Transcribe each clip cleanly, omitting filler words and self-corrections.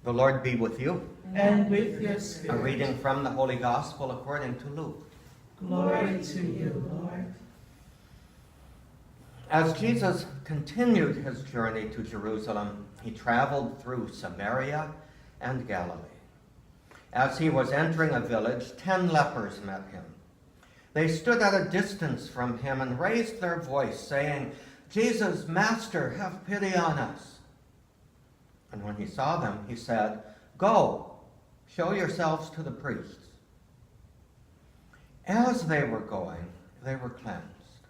The Lord be with you. And with your A spirit. reading from the Holy Gospel according to Luke. Glory to you, Lord. As Jesus continued his journey to Jerusalem, he traveled through Samaria and Galilee. As he was entering a village, 10 lepers met him. They stood at a distance from him and raised their voice, saying, "Jesus, Master, have pity on us." And when he saw them, he said, "Go, show yourselves to the priests." As they were going, they were cleansed.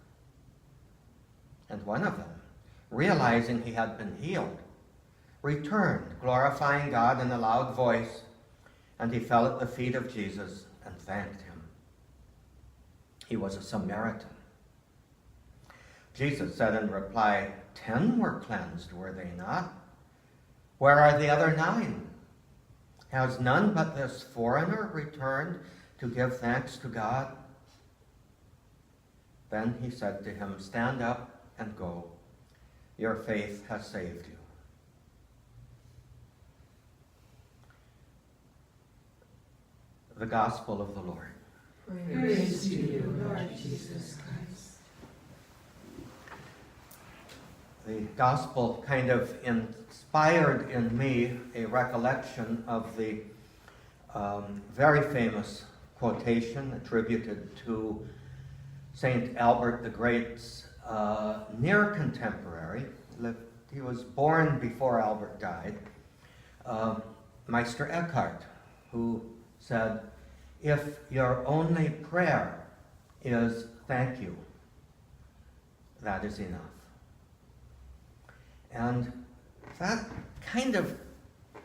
And one of them, realizing he had been healed, returned, glorifying God in a loud voice, and he fell at the feet of Jesus and thanked him. He was a Samaritan. Jesus said in reply, 10 were cleansed, were they not? Where are the other 9? Has none but this foreigner returned to give thanks to God? Then he said to him, "Stand up and go. Your faith has saved you." The Gospel of the Lord. Praise to you, Lord Jesus Christ. The Gospel kind of inspired in me a recollection of the very famous quotation attributed to St. Albert the Great's near contemporary. He was born before Albert died. Meister Eckhart, who said, "If your only prayer is thank you, that is enough." And that kind of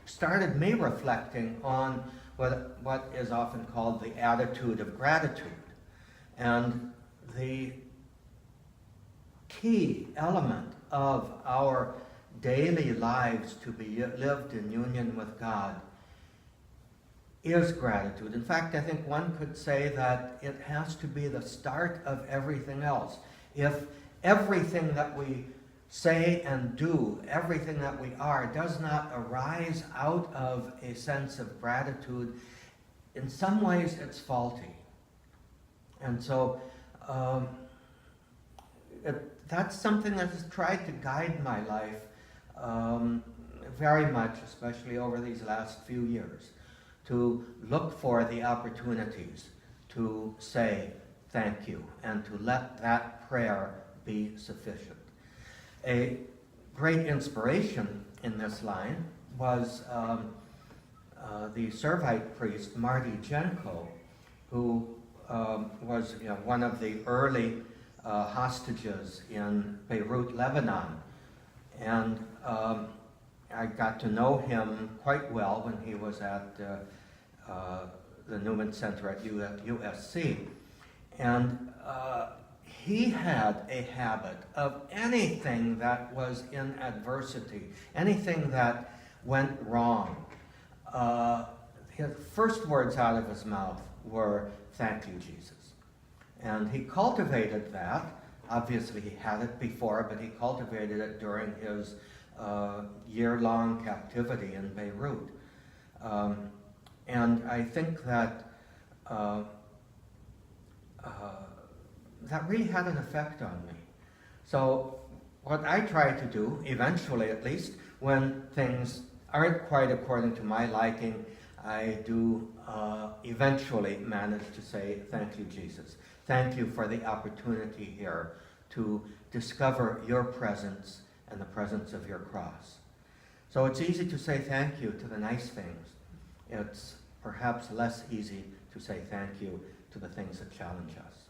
started me reflecting on what is often called the attitude of gratitude. And the key element of our daily lives to be lived in union with God is gratitude. In fact, I think one could say that it has to be the start of everything else. If everything that we say and do, everything that we are, does not arise out of a sense of gratitude, in some ways it's faulty. And so that's something that has tried to guide my life very much, especially over these last few years, to look for the opportunities to say thank you and to let that prayer be sufficient. A great inspiration in this line was the Servite priest Marty Jenko, who was one of the early hostages in Beirut, Lebanon. And I got to know him quite well when he was at the Newman Center at USC. And he had a habit of anything that was in adversity, anything that went wrong. His first words out of his mouth were, "Thank you, Jesus." And he cultivated that. Obviously, he had it before, but he cultivated it during his year-long captivity in Beirut. And I think that that really had an effect on me. So what I try to do, eventually at least, when things aren't quite according to my liking, I do eventually manage to say, "Thank you, Jesus. Thank you for the opportunity here to discover your presence and the presence of your cross." So it's easy to say thank you to the nice things. It's perhaps less easy to say thank you to the things that challenge us.